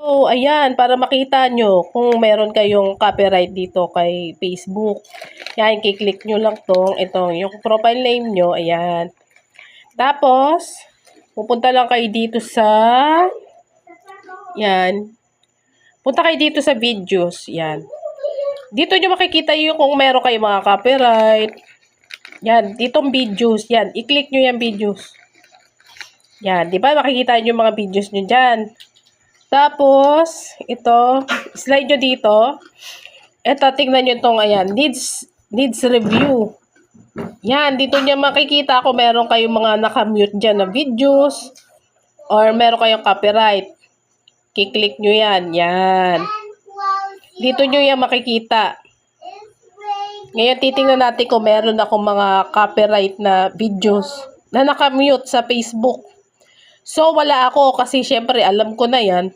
So, ayan, para makita nyo kung meron kayong copyright dito kay Facebook. Yan, kiklik nyo lang itong yung profile name nyo, ayan. Tapos, pupunta lang kayo dito sa, yan. Punta kayo dito sa videos, yan. Dito nyo makikita yung kung meron kayong mga copyright. Yan, ditong videos, yan. I-click nyo yung videos. Yan, di ba makikita nyo yung mga videos nyo dyan. Tapos, ito, slide nyo dito. Ito, tingnan nyo itong, ayan, needs review. Yan, dito nyo makikita kung meron kayong mga nakamute dyan na videos or meron kayong copyright. Kiklik nyo yan. Yan. Dito nyo yan makikita. Ngayon, titingnan natin kung meron akong mga copyright na videos na nakamute sa Facebook. So, wala ako kasi syempre alam ko na yan.